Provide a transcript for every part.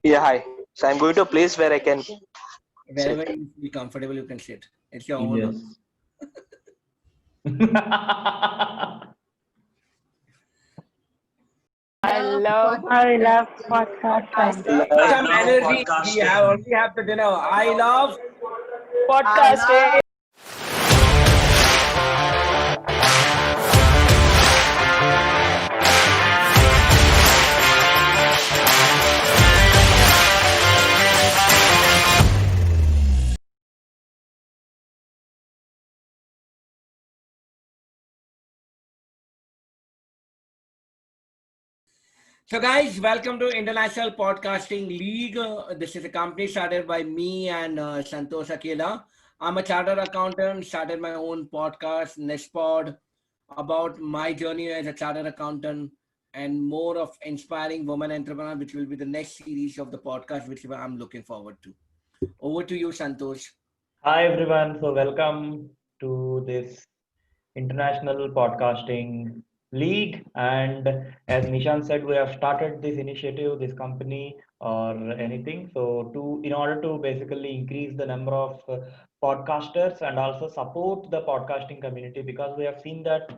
Yeah, hi. So I'm going to a place where I can sit. Wherever you feel comfortable, you can sit. It's your own. Yes. I love podcasting. Some energy. We have already have the dinner. I love Podcasting. So, guys, welcome to International Podcasting League. This is a company started by me and Santosh Akela. I'm a chartered accountant, started my own podcast, Nestpod, about my journey as a chartered accountant and more of inspiring women entrepreneurs, which will be the next series of the podcast, which I'm looking forward to. Over to you, Santosh. Hi everyone. So welcome to this International Podcasting League. And as Nishan said, we have started this initiative, this company or anything. So in order to basically increase the number of podcasters and also support the podcasting community, because we have seen that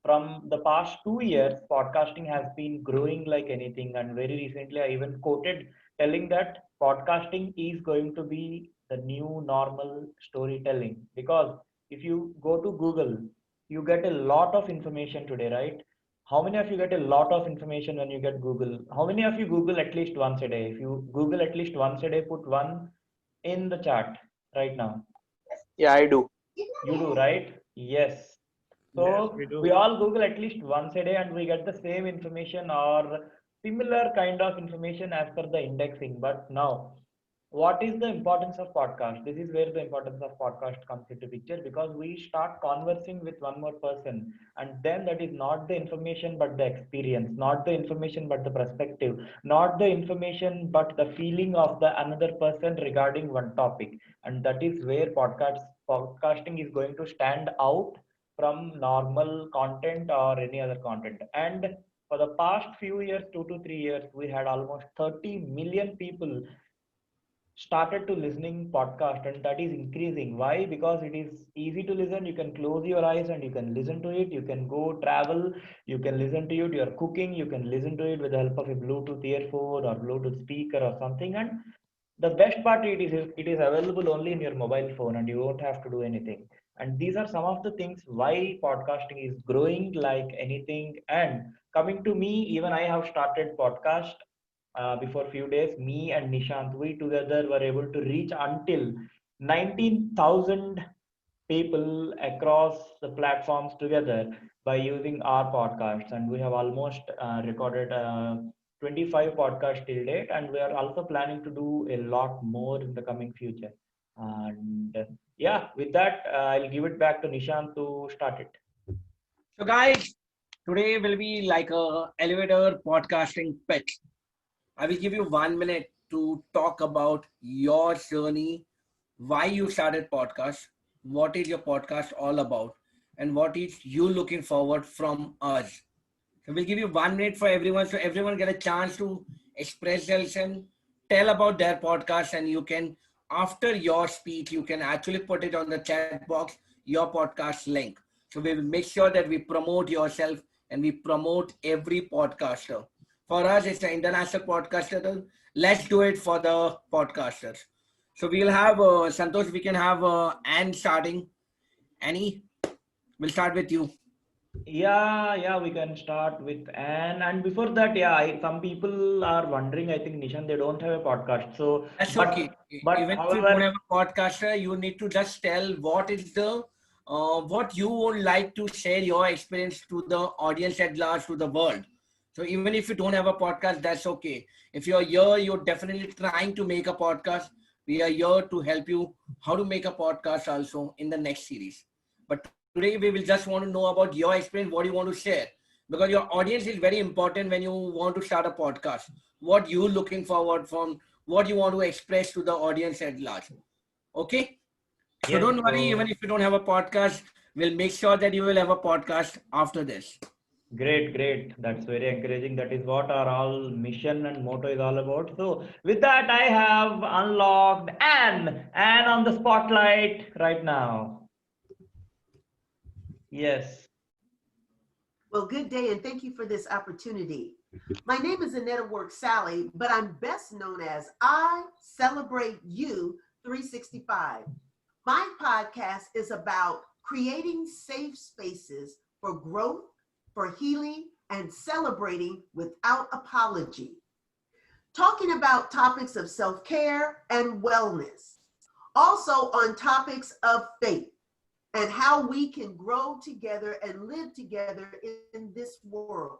from the past 2 years, podcasting has been growing like anything. And very recently, I even quoted telling that podcasting is going to be the new normal storytelling, because if you go to Google, you get a lot of information today, right? How many of you get a lot of information when you get Google? How many of you Google at least once a day? If you Google at least once a day, put one in the chat right now. Yeah, I do. You do, right? Yes. Yes, So we do. we all Google at least once a day and we get the same information or similar kind of information as per the indexing. But now, what is the importance of podcast? This is where the importance of podcast comes into picture, because we start conversing with one more person, and then that is not the information but the experience, not the information but the perspective, not the information but the feeling of the another person regarding one topic. And that is where podcasting is going to stand out from normal content or any other content. And for the past few years, 2 to 3 years, we had almost 30 million people started to listening podcast, and that is increasing. Why? Because it is easy to listen. You can close your eyes and you can listen to it. You can go travel, you can listen to it. You're cooking, you can listen to it with the help of a Bluetooth earphone or Bluetooth speaker or something. And the best part, it is available only in your mobile phone and you won't have to do anything. And these are some of the things why podcasting is growing like anything. And coming to me, even I have started podcast before few days. Me and Nishant, we together were able to reach until 19,000 people across the platforms together by using our podcasts. And we have almost recorded 25 podcasts till date, and we are also planning to do a lot more in the coming future. And yeah, with that, I'll give it back to Nishant to start it. So, guys, today will be like a elevator podcasting pitch. I will give you 1 minute to talk about your journey, why you started podcast, what is your podcast all about, and what is you looking forward from us. So we'll give you 1 minute for everyone, so everyone get a chance to express themselves and tell about their podcast. And you can, after your speech, you can actually put it on the chat box, your podcast link. So we will make sure that we promote yourself and we promote every podcaster. For us, it's an international podcaster. Let's do it for the podcasters. So we'll have Santosh. We can have Anne starting. Annie, we'll start with you. Yeah, we can start with and before that, yeah, some people are wondering. I think Nishan, they don't have a podcast. So, That's okay. but Even if you don't however, have a podcaster, you need to just tell what is the what you would like to share your experience to the audience at large, to the world. So even if you don't have a podcast, that's okay. If you're here, you're definitely trying to make a podcast. We are here to help you how to make a podcast also in the next series. But today we will just want to know about your experience, what you want to share, because your audience is very important when you want to start a podcast. What you looking forward from, what you want to express to the audience at large. Okay? So yes. don't worry, even So if you don't have a podcast, we'll make sure that you will have a podcast after this. Great, great. That's very encouraging. That is what our all mission and motto is all about. So, with that, I have unlocked Anne on the spotlight right now. Yes. Well, good day and thank you for this opportunity. My name is Annetta Work Sally, but I'm best known as I Celebrate You 365. My podcast is about creating safe spaces for growth, for healing, and celebrating without apology. Talking about topics of self-care and wellness. Also on topics of faith and how we can grow together and live together in this world.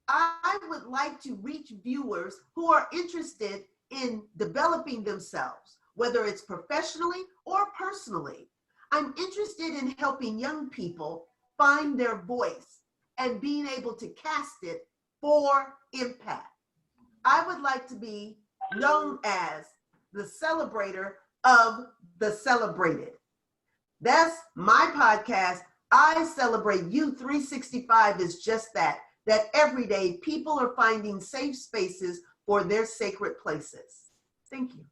I would like to reach viewers who are interested in developing themselves, whether it's professionally or personally. I'm interested in helping young people find their voice and being able to cast it for impact. I would like to be known as the celebrator of the celebrated. That's my podcast. I Celebrate You 365 is just that every day people are finding safe spaces for their sacred places. Thank you.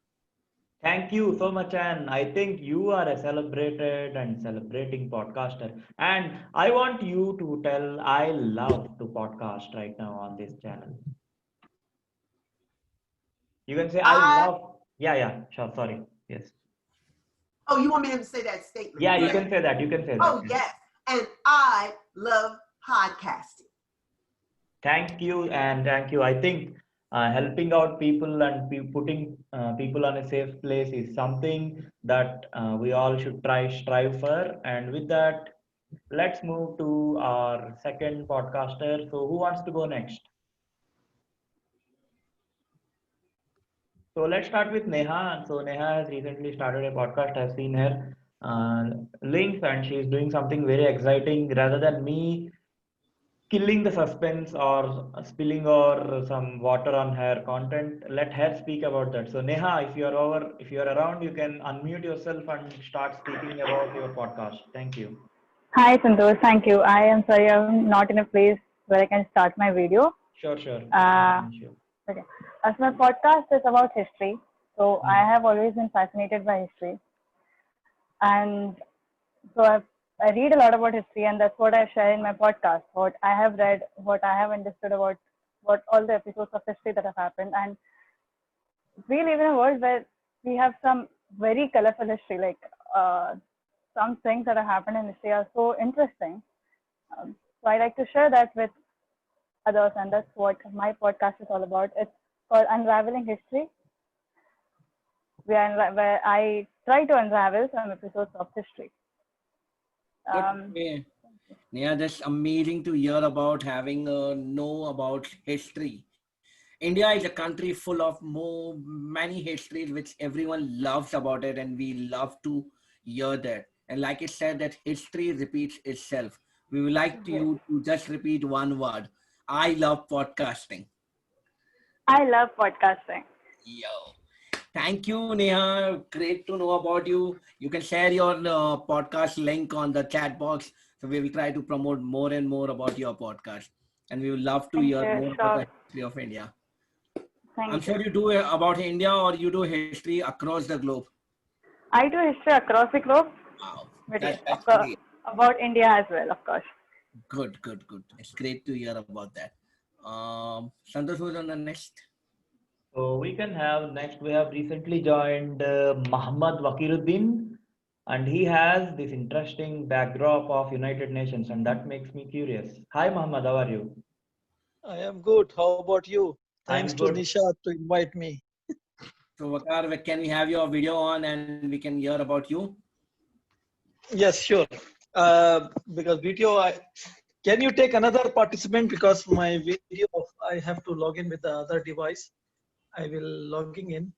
Thank you so much, Anne. I think you are a celebrated and celebrating podcaster. And I want you to tell I love to podcast right now on this channel. You can say I love. Yeah, sure. Sorry. Yes. Oh, you want me to say that statement? Yeah, you can say that. You can say that. Oh, yes. And I love podcasting. Thank you and thank you. I think helping out people and putting people on a safe place is something that we all should strive for. And with that, let's move to our second podcaster. So, who wants to go next? So let's start with Neha. So Neha has recently started a podcast. I've seen her links, and she's doing something very exciting. Rather than me killing the suspense or spilling or some water on her content, let her speak about that. So Neha, if you're around, you can unmute yourself and start speaking about your podcast. Thank you. Hi, Santosh. Thank you. I am sorry I'm not in a place where I can start my video. Sure. Okay. As my podcast is about history, so I have always been fascinated by history, and so I read a lot about history, and that's what I share in my podcast. What I have read, what I have understood about what all the episodes of history that have happened, and we live in a world where we have some very colorful history, like some things that have happened in history are so interesting. So I like to share that with others, and that's what my podcast is all about. It's called Unraveling History, where I try to unravel some episodes of history. Yeah, that's amazing to hear about having know about history. India is a country full of many histories which everyone loves about it, and we love to hear that. And like I said, that history repeats itself. We would like you to just repeat one word. I love podcasting. I love podcasting. Yo. Thank you, Neha. Great to know about you. You can share your podcast link on the chat box. So we will try to promote more and more about your podcast. And we would love to hear more about the history of India. I'm sure you do about India, or you do history across the globe. I do history across the globe. Wow. But about India as well, of course. Good. It's great to hear about that. Santosh, who's on the next? So we have recently joined Muhammad Wakiruddin, and he has this interesting backdrop of United Nations, and that makes me curious. Hi Muhammad, how are you? I am good. How about you? Thanks I'm to good. Nisha to invite me. So Wakar, can we have your video on and we can hear about you? Yes, sure. Because video, can you take another participant, because my video, I have to log in with the other device. I will logging in.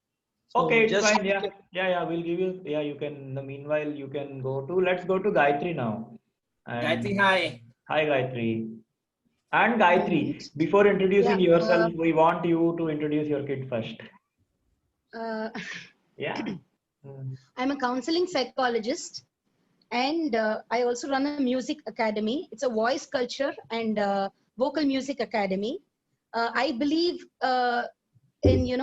So okay, it's fine. Yeah. We'll give you. Yeah, you can. In the meanwhile, you can go to. Let's go to Gayatri now. Gayatri, hi. Hi, Gayatri. And Gayatri, before introducing yourself, we want you to introduce your kid first. Yeah. I'm a counseling psychologist, and I also run a music academy. It's a voice culture and vocal music academy. I believe in,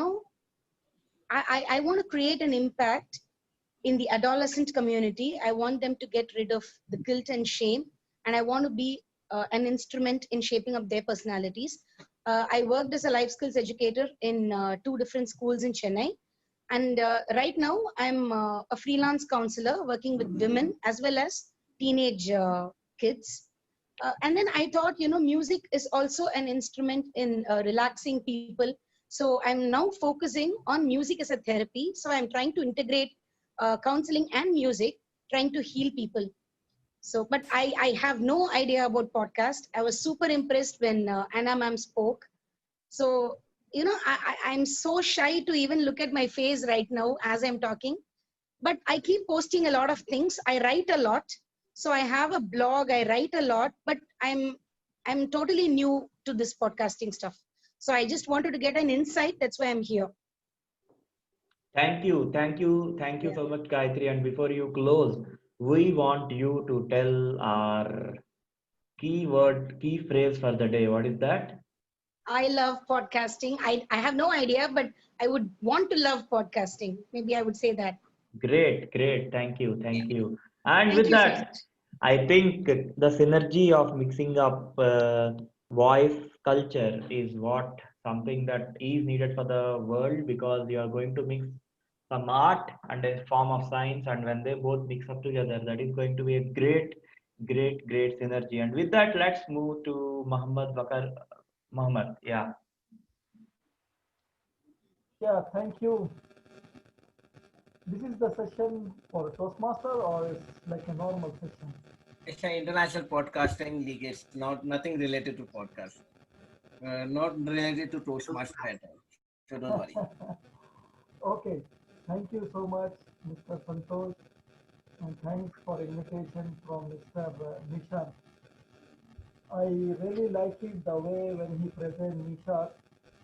I want to create an impact in the adolescent community. I want them to get rid of the guilt and shame, and I want to be an instrument in shaping up their personalities. I worked as a life skills educator in 2 different schools in Chennai. And right now, I'm a freelance counselor working with women as well as teenage kids. And then I thought, music is also an instrument in relaxing people. So I'm now focusing on music as a therapy. So I'm trying to integrate counseling and music, trying to heal people. So, but I have no idea about podcast. I was super impressed when Anna ma'am spoke. So, I'm so shy to even look at my face right now as I'm talking. But I keep posting a lot of things. I write a lot. So I have a blog. I write a lot. But I'm totally new to this podcasting stuff. So I just wanted to get an insight. That's why I'm here. Thank you, thank you, thank you Yeah. so much, Gayatri. And before you close, we want you to tell our key phrase for the day. What is that? I love podcasting. I have no idea, but I would want to love podcasting. Maybe I would say that. Great, great. Thank you, thank you. And Thank with you so that, much. I think the synergy of mixing up voice culture is what something that is needed for the world, because you are going to mix some art and a form of science, and when they both mix up together, that is going to be a great, great, great synergy. And with that, let's move to Muhammad Bakar. Muhammad, yeah. Yeah, thank you. This is the session for Toastmaster or it's like a normal session? It's an international podcasting league. It's not nothing related to podcast. Not related to Toastmaster at all. So don't worry. Okay, thank you so much, Mr. Santosh, and thanks for invitation from Mr. Nishan. I really like it the way when he present Nisha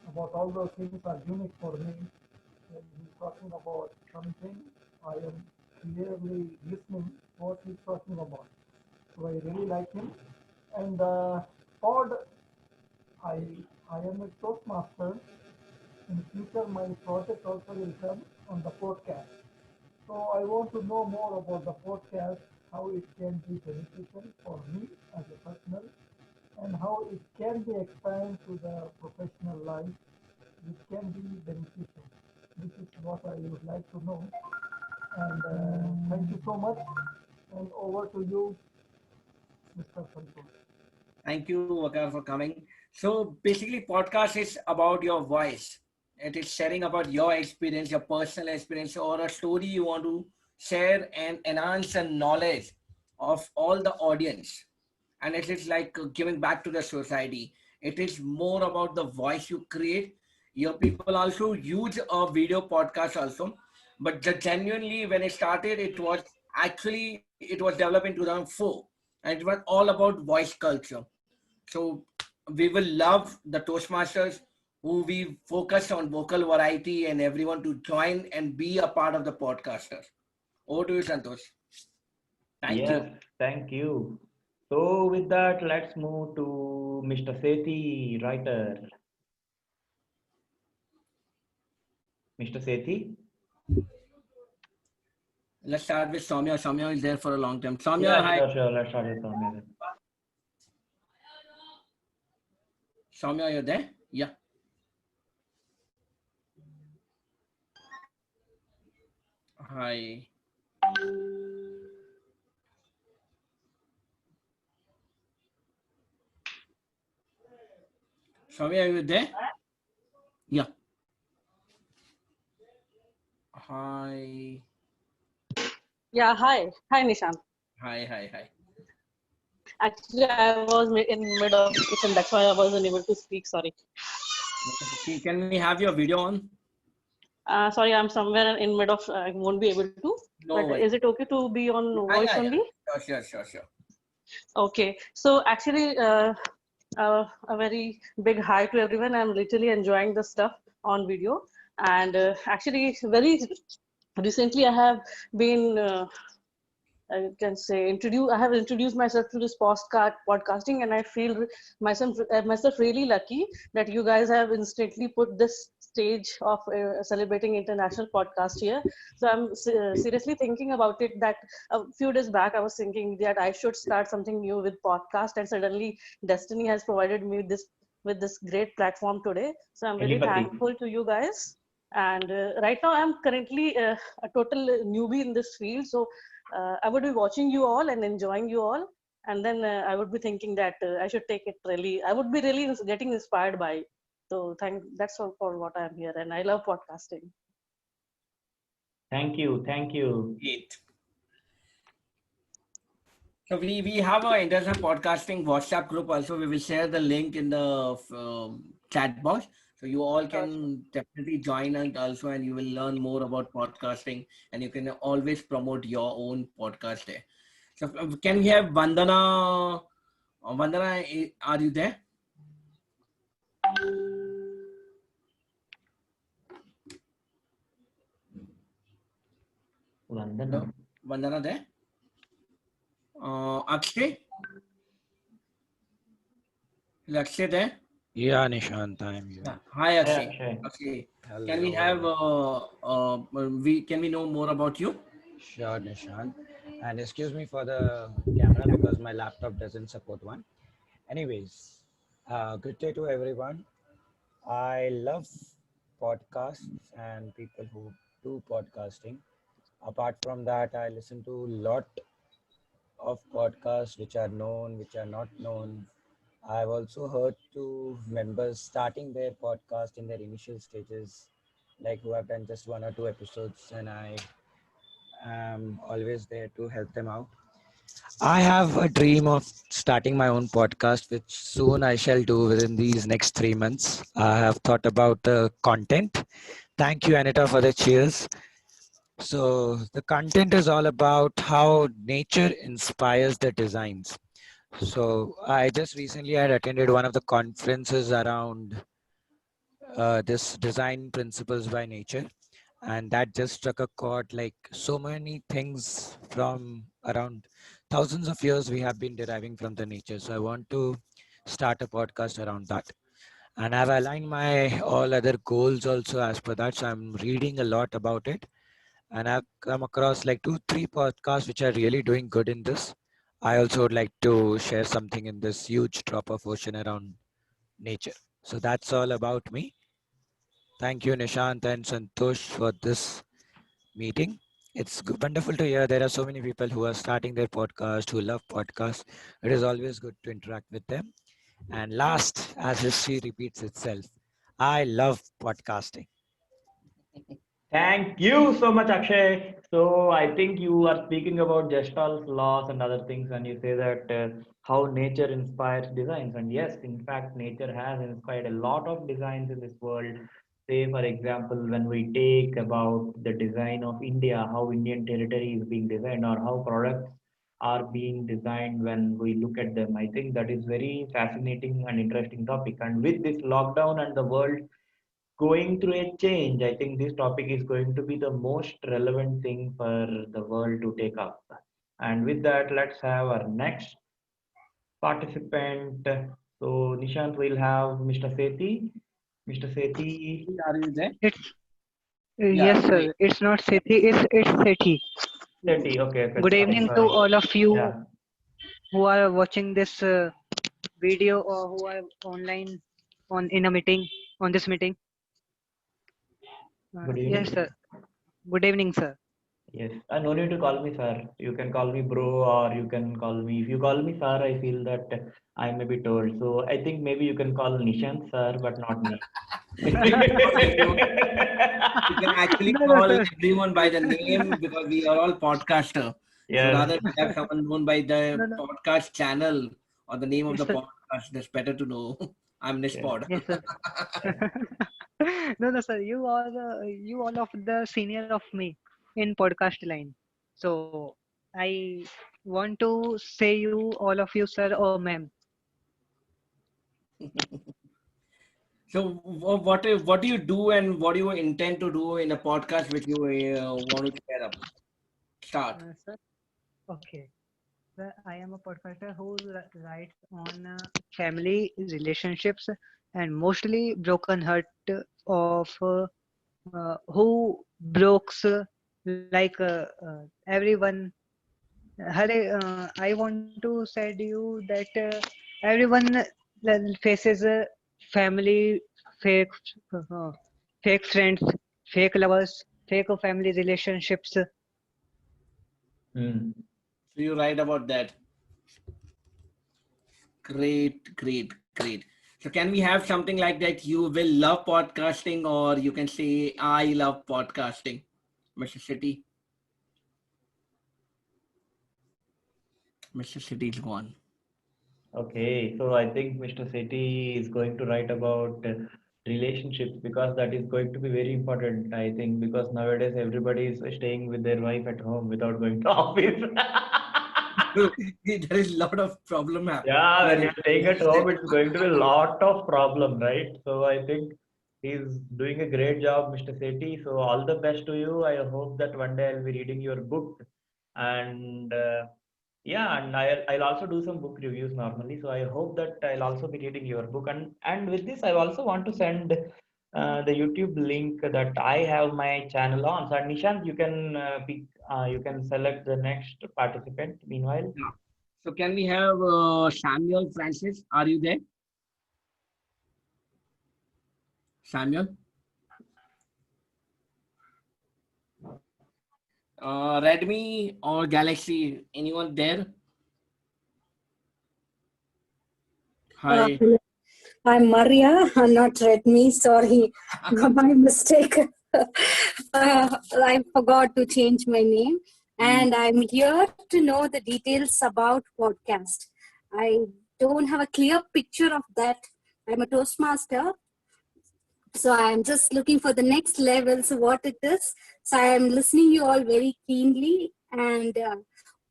about all those things are unique for me. When he's talking about something, I am clearly listening what he's talking about. So I really like him. And pod, I I am a Toastmaster. In future, my project also will come on the podcast. So I want to know more about the podcast, how it can be beneficial for me as a personal, and how it can be expanded to the professional life, which can be beneficial. This is what I would like to know. And thank you so much. And over to you, Mr. Santosh. Thank you, Vakar, for coming. So basically, podcast is about your voice. It is sharing about your experience, your personal experience, or a story you want to share and enhance the knowledge of all the audience. And it is like giving back to the society. It is more about the voice you create. Your people also use a video podcast also, but genuinely when it started, it was actually it was developed in 2004, and it was all about voice culture. So we will love the Toastmasters who we focus on vocal variety and everyone to join and be a part of the podcasters. Over to you, Santosh. Thank you. Yes, thank you. So with that, let's move to Mr. Sethi, writer. Mr. Sethi? Let's start with Soumya. Soumya is there for a long time. Soumya, Yeah, hi. sure, sure. Let's start with Soumya then. Soumya, you're there? Yeah. Hi. Soumya, are you there? Yeah. Hi. Yeah, hi. Hi, Nishan. Hi, hi, hi. Actually, I was in mid of kitchen. That's why I wasn't able to speak. Sorry. Okay, can we have your video on? Sorry, I'm somewhere in mid of. I won't be able to. No But worries. is it okay to be on Yeah, voice yeah, only? yeah. Sure. Okay. So actually, a very big hi to everyone. I'm literally enjoying the stuff on video. And actually, very recently, I have been I can say I have introduced myself to this podcasting, and I feel myself really lucky that you guys have instantly put this stage of celebrating international podcast here. So I'm seriously thinking about it. That a few days back I was thinking that I should start something new with podcast, and suddenly Destiny has provided me with this great platform today. So I'm very Telepathy. thankful to you guys. And right now I'm currently a total newbie in this field, so I would be watching you all and enjoying you all, and then I would be thinking that I should take it really. I would be really getting inspired by it. So that's all for what I'm here, and I love podcasting. Thank you. Thank you. Great. So we have our international podcasting WhatsApp group also. We will share the link in the chat box. So you all can definitely join and also, and you will learn more about podcasting, and you can always promote your own podcast there. So can we have Vandana? Vandana, are you there? Vandana. Vandana there? Akshay? Is Akshay there? Yeah, Nishant, I'm here. Hi, Akshay. Akshay. Akshay. Hello. Can we have can we know more about you? Sure, Nishant. And excuse me for the camera because my laptop doesn't support one. Anyways, good day to everyone. I love podcasts and people who do podcasting. Apart from that, I listen to a lot of podcasts which are known, which are not known. I've also heard to members starting their podcast in their initial stages, like who have done just 1 or 2 episodes, and I am always there to help them out. I have a dream of starting my own podcast, which soon I shall do within these next 3 months. I have thought about the content. Thank you, Anita, for the cheers. So the content is all about how nature inspires the designs. So I just recently had attended one of the conferences around this design principles by nature, and that just struck a chord. Like so many things from around thousands of years we have been deriving from the nature. So I want to start a podcast around that, and I've aligned my all other goals also as per that. So I'm reading a lot about it, and I've come across like 2-3 podcasts which are really doing good in this. I also would like to share something in this huge drop of ocean around nature. So that's all about me. Thank you, Nishant and Santosh, for this meeting. It's wonderful to hear there are so many people who are starting their podcast, who love podcasts. It is always good to interact with them. And last, as history repeats itself, I love podcasting. Thank you so much, Akshay. So I think you are speaking about Gestalt's laws and other things, and you say that how nature inspires designs. And yes, in fact, nature has inspired a lot of designs in this world. Say, for example, when we take about the design of India, how Indian territory is being designed, or how products are being designed when we look at them. I think that is very fascinating and interesting topic. And with this lockdown and the world going through a change, I think this topic is going to be the most relevant thing for the world to take up. And with that, let's have our next participant. So, Nishant will have Mr. Sethi. Mr. Sethi. Are you there? It's Yeah, yes, great. sir. It's not Sethi. It's Sethi. Sethi, okay. Okay, Good sorry, evening to sorry. all of you Yeah. who are watching this video or who are online in a meeting on this meeting. Good evening. Yes, sir. Good evening, sir. Yes, no need to call me sir. You can call me bro, or you can call me. If you call me sir, I feel that I may be told. So I think maybe you can call Nishant sir, but not me. You can actually No, no, call sir. everyone by the name because we are all podcaster. So Yes. rather than have someone known by the No, no. podcast channel or the name of Yes, the sir. podcast, that's better to know. I'm Nispod. Yes, sir. No, no, sir. You are you all of the senior of me in podcast line. So I want to say you all of you, sir or ma'am. So what do you do and what do you intend to do in a podcast which you want to share up? Start. Sir. Okay. Well, I am a podcaster who writes on family relationships and mostly broken heart of who breaks everyone. I want to say to you that everyone faces family fake, uh, fake friends, fake lovers, fake family relationships. Hmm. So you write about that. Great, great, great. So can we have something like that? You will love podcasting, or you can say, I love podcasting, Mr. City. Mr. City is gone. Okay, so I think Mr. Sethi is going to write about relationships because that is going to be very important, I think, because nowadays everybody is staying with their wife at home without going to office. There is a lot of problem Yeah, when happening. you're staying at home, it's going to be a lot of problem, right? So I think he's doing a great job, Mr. Sethi. So all the best to you. I hope that one day I'll be reading your book. And yeah, and I'll also do some book reviews normally. So I hope that I'll also be reading your book. And with this, I also want to send the YouTube link that I have my channel on. So Nishant, you can you can select the next participant. Meanwhile. Yeah. So can we have Samuel Francis? Are you there? Samuel? Redmi or Galaxy? Anyone there? Hi. Hello. I'm Maria, not Redmi. Sorry, my mistake. I forgot to change my name, and I'm here to know the details about podcast. I don't have a clear picture of that. I'm a Toastmaster, so I'm just looking for the next levels of what it is. So I'm listening you all very keenly, and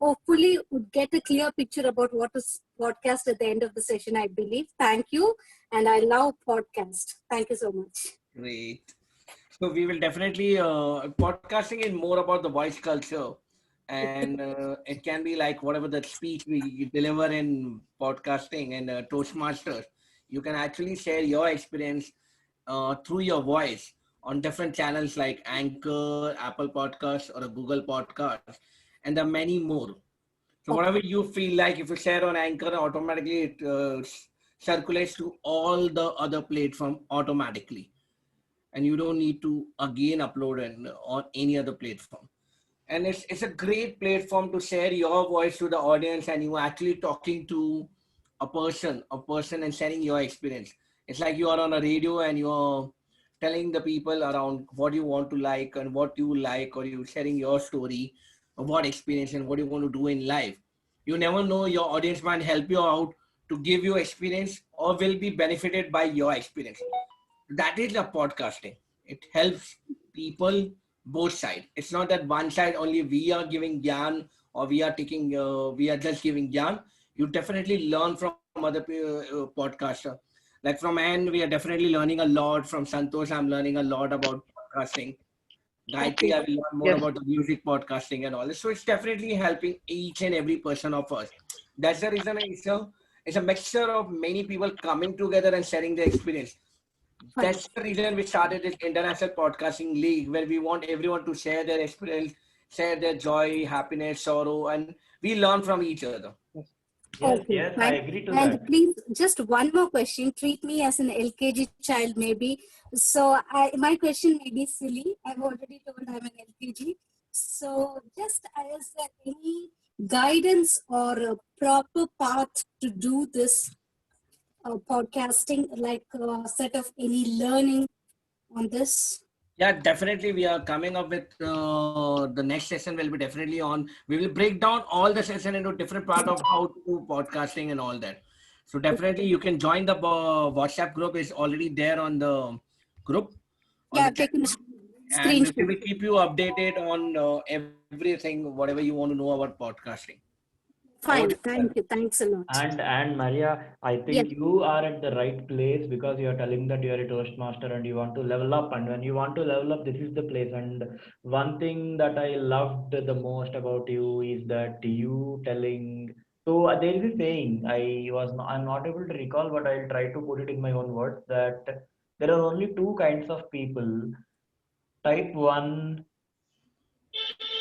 hopefully would get a clear picture about what is podcast at the end of the session, I believe. Thank you, and I love podcast. Thank you so much. Great. So we will definitely podcasting is more about the voice culture, and it can be like whatever the speech we deliver in podcasting and Toastmasters. You can actually share your experience through your voice on different channels like Anchor, Apple Podcasts, or a Google Podcast, and there are many more. So whatever you feel like, if you share on Anchor, automatically it circulates to all the other platform automatically, and you don't need to again upload it on any other platform. And it's a great platform to share your voice to the audience, and you actually talking to a person and sharing your experience. It's like you are on a radio and you're telling the people around what you want to like and what you like, or you sharing your story of what experience and what you want to do in life. You never know, your audience might help you out to give you experience or will be benefited by your experience. That is the podcasting. It helps people both sides. It's not that one side only we are giving gyan, or we are taking we are just giving gyan. You definitely learn from other podcaster. Like from Anne, we are definitely learning a lot. From Santosh, I'm learning a lot about podcasting. Gayatri, I will learn more Yes. about the music podcasting and all this. So it's definitely helping each and every person of us. That's the reason it's a mixture of many people coming together and sharing their experience. That's the reason we started this International Podcasting League, where we want everyone to share their experience, share their joy, happiness, sorrow, and we learn from each other. Yes, Okay, yes, I fine. agree to And that. please, just one more question. Treat me as an LKG child, maybe. So my question may be silly. I've already told I'm an LKG. So just as any guidance or a proper path to do this podcasting, like a set of any learning on this? Yeah, definitely. We are coming up with the next session will be definitely on. We will break down all the session into different part of how to do podcasting and all that. So definitely you can join the WhatsApp group. Is already there on the group on Yeah, the I've chat, taken a and we screenshot. will keep you updated on everything, whatever you want to know about podcasting. Fine. Thank you. Thanks a lot. And Maria, I Yes. think you are at the right place because you are telling that you are a Toastmaster and you want to level up. And when you want to level up, this is the place. And one thing that I loved the most about you is that you telling. So there is a saying. I'm not able to recall, but I'll try to put it in my own words that there are only two kinds of people. Type one,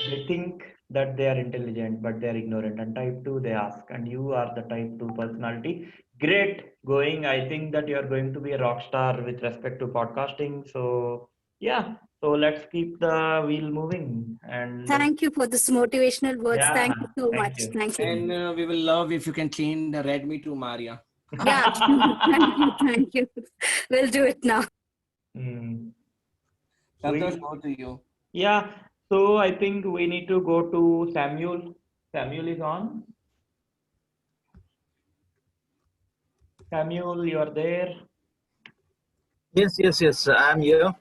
they think that they are intelligent but they are ignorant, and type 2 they ask, and you are the type 2 personality. Great going. I think that you are going to be a rock star with respect to podcasting. So yeah, so let's keep the wheel moving. And Thank you for this motivational words. yeah, Thank you so thank much. you. Thank you. And we will love if you can change the Redmi to Maria. Yeah. Thank you. Thank you. We'll do it now. Hmm. Santosh, go to you. Yeah, so I think we need to go to Samuel. Samuel is on. Samuel, you are there. Yes, I'm here.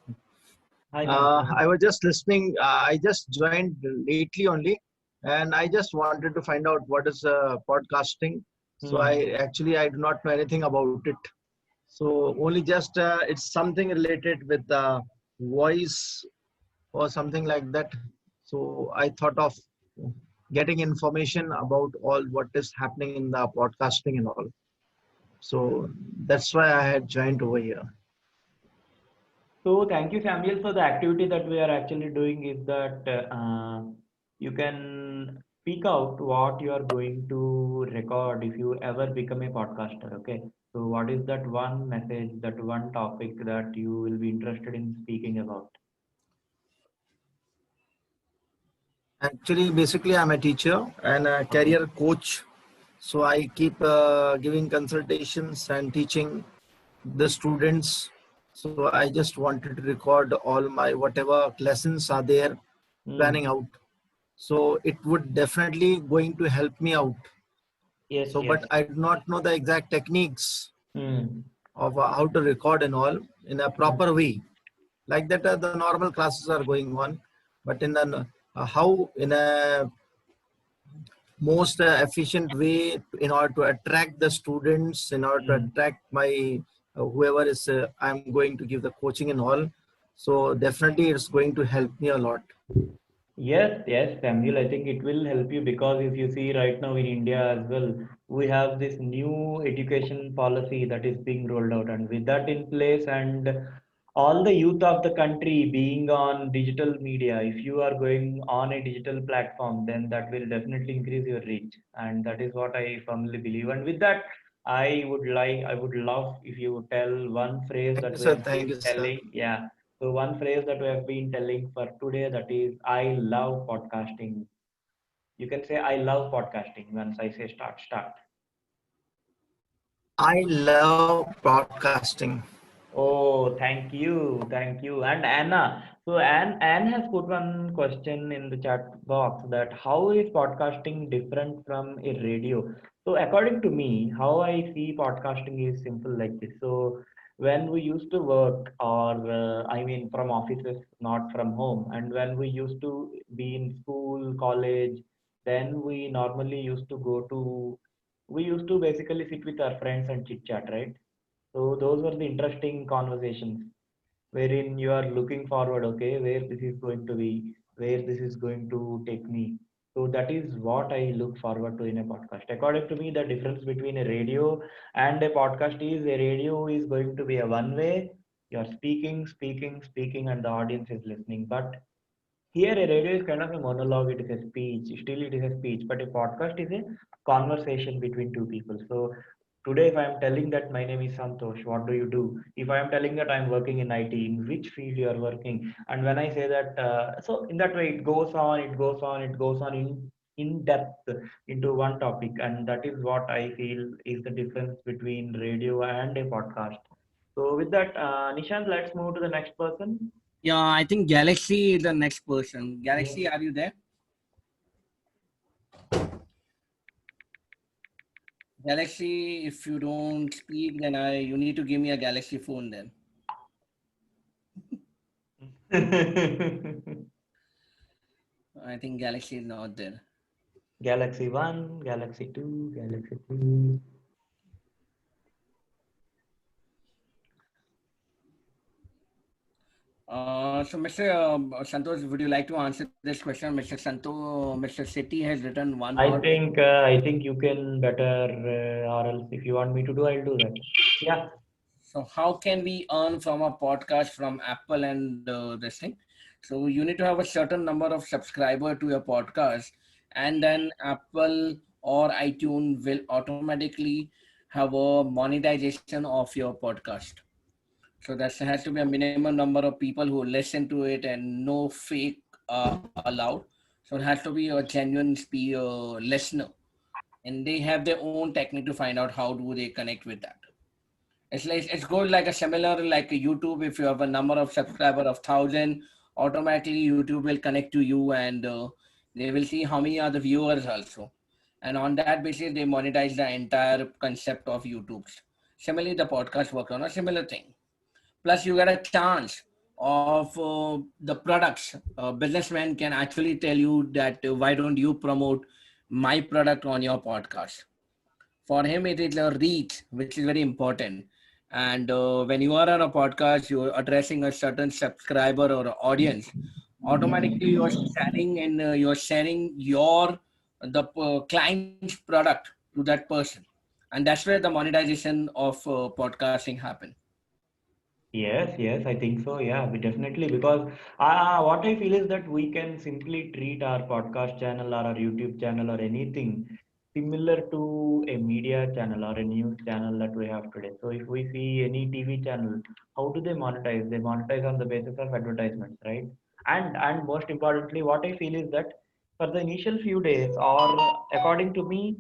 Hi, Samuel. I was just listening. I just joined lately only, and I just wanted to find out what is podcasting. So I do not know anything about it. So only just it's something related with voice or something like that. So I thought of getting information about all what is happening in the podcasting and all. So that's why I had joined over here. So thank you, Samuel. So the activity that we are actually doing is that you can speak out what you are going to record if you ever become a podcaster. Okay. So what is that one message, that one topic that you will be interested in speaking about? Actually, basically, I'm a teacher and a career coach. So I keep giving consultations and teaching the students. So I just wanted to record all my whatever lessons are there, planning out. So it would definitely going to help me out. Yes, So, yes. but I do not know the exact techniques of how to record and all in a proper way. Like that, the normal classes are going on, but in the how in a most efficient way in order to attract the students, in order to attract my whoever is I'm going to give the coaching and all. So definitely it's going to help me a lot. Yes, yes, Samuel, I think it will help you because if you see right now in India as well, we have this new education policy that is being rolled out, and with that in place, and all the youth of the country being on digital media, if you are going on a digital platform, then that will definitely increase your reach, and that is what I firmly believe. And with that, I would love if you tell one phrase that Thank you, we sir. have Thank been you, sir. telling. Yeah. So one phrase that we have been telling for today, that is, I love podcasting. You can say I love podcasting once I say start, start. I love podcasting. Oh, thank you, thank you. And Anna, so Anne has put one question in the chat box that how is podcasting different from a radio? So according to me, how I see podcasting is simple like this. So when we used to work, or I mean from offices, not from home, and when we used to be in school, college, then we normally used to we used to basically sit with our friends and chit chat, right? So those were the interesting conversations wherein you are looking forward, okay, where this is going to be, where this is going to take me. So that is what I look forward to in a podcast. According to me, the difference between a radio and a podcast is a radio is going to be a one way. You're speaking, speaking, speaking, and the audience is listening. But here, a radio is kind of a monologue, it is a speech, still, it is a speech, but a podcast is a conversation between two people. So, today, if I am telling that my name is Santosh, what do you do? If I am telling that I am working in IT, in which field you are working? And when I say that, so in that way, it goes on, it goes on, it goes on in depth into one topic, and that is what I feel is the difference between radio and a podcast. So, with that, Nishant, let's move to the next person. Yeah, I think Galaxy is the next person. Galaxy, are you there? Galaxy, if you don't speak, then you need to give me a Galaxy phone then. I think Galaxy is not there. Galaxy 1, Galaxy 2, Galaxy 3. So, Mr. Santosh, would you like to answer this question? Mr. Sethi has written one word. I think you can better, or else if you want me to do, I'll do that. Yeah. So, how can we earn from a podcast from Apple and this thing? So, you need to have a certain number of subscriber to your podcast, and then Apple or iTunes will automatically have a monetization of your podcast. So there has to be a minimum number of people who listen to it and no fake allowed. So it has to be a genuine listener, and they have their own technique to find out how do they connect with that. It's good like a similar like a YouTube. If you have a number of subscriber of 1,000, automatically YouTube will connect to you and they will see how many are the viewers also, and on that basis they monetize the entire concept of YouTube. Similarly, the podcast work on a similar thing. Plus you get a chance of the products. A businessman can actually tell you that why don't you promote my product on your podcast. For him it is a reach which is very important, and when you are on a podcast you're addressing a certain subscriber or audience, automatically you're selling and you're sharing your the client's product to that person, and that's where the monetization of podcasting happen. Yes, I think so. Yeah, we definitely, because what I feel is that we can simply treat our podcast channel or our YouTube channel or anything similar to a media channel or a news channel that we have today. So if we see any TV channel, how do they monetize? They monetize on the basis of advertisements, right? And most importantly, what I feel is that for the initial few days, or according to me,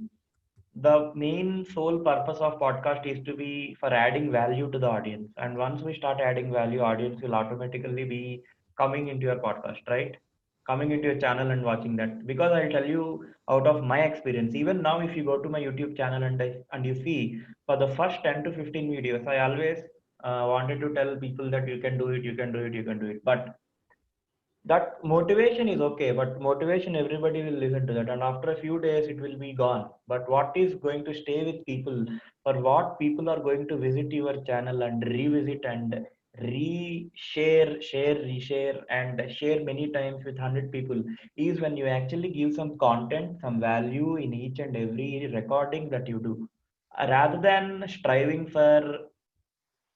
the main sole purpose of podcast is to be for adding value to the audience, and once we start adding value, audience will automatically be coming into your podcast, right? Coming into your channel and watching that, because I'll tell you out of my experience, even now if you go to my YouTube channel and you see for the first 10 to 15 videos, I always wanted to tell people that you can do it, you can do it, you can do it, but that motivation is okay, but motivation everybody will listen to that, and after a few days it will be gone. But what is going to stay with people, or what people are going to visit your channel and revisit and reshare and share many times with 100 people, is when you actually give some content, some value in each and every recording that you do. Rather than striving for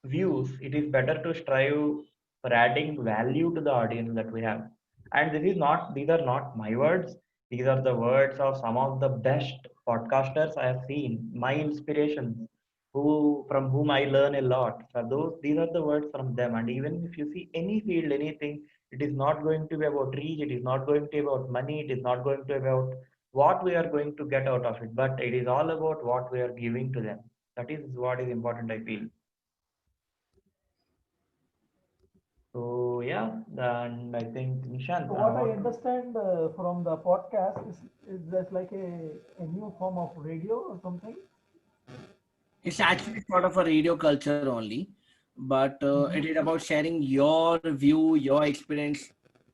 views, it is better to strive for adding value to the audience that we have. And these are not my words. These are the words of some of the best podcasters I have seen, my inspirations, from whom I learn a lot. So these are the words from them. And even if you see any field, anything, it is not going to be about reach, it is not going to be about money, it is not going to be about what we are going to get out of it, but it is all about what we are giving to them. That is what is important, I feel. So yeah, and I think Nishant. So what I understand from the podcast is that like a new form of radio or something? It's actually sort of a radio culture only, but it is about sharing your view, your experience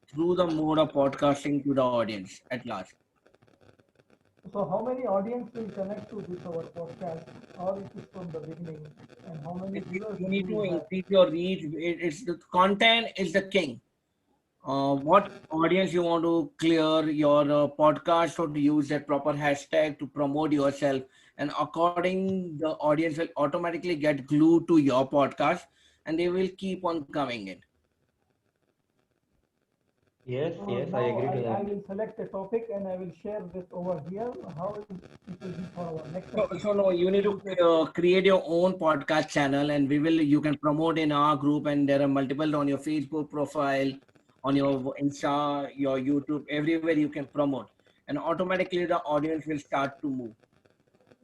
through the mode of podcasting to the audience at large. So how many audience will connect to this our podcast, or it is from the beginning, and how many viewers You need do to we have? increase your reach. It's the content is the king. What audience you want to clear your podcast, or to use that proper hashtag to promote yourself, and according the audience will automatically get glued to your podcast and they will keep on coming in. Yes, I Now agree to I that. will select a topic and I will share this over here. How it will be for our next episode. So no, you need to create your own podcast channel, and you can promote in our group, and there are multiple on your Facebook profile, on your Insta, your YouTube, everywhere you can promote, and automatically the audience will start to move.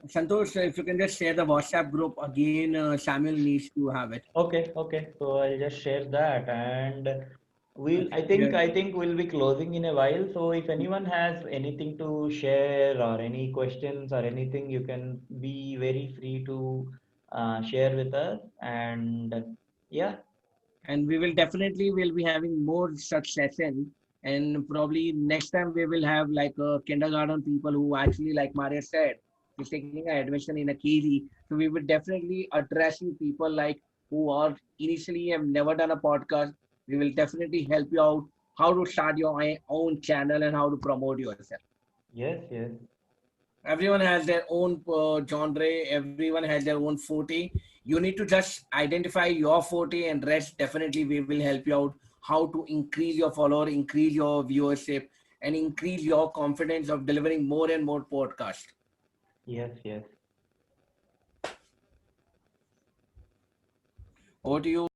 Santosh, if you can just share the WhatsApp group again, Samuel needs to have it. Okay. So I'll just share that, and Yeah. I think we'll be closing in a while. So if anyone has anything to share or any questions or anything, you can be very free to share with us. And yeah. And we will definitely will be having more such sessions And probably next time we will have like kindergarten people who actually, like Maria said, is taking an admission in a KG. So we would definitely addressing people like who are initially have never done a podcast. We will definitely help you out how to start your own channel and how to promote yourself. Yes, yes. Everyone has their own genre, everyone has their own forte. You need to just identify your forte, and rest definitely we will help you out how to increase your follower, increase your viewership, and increase your confidence of delivering more and more podcasts. Yes, yes. Over to you,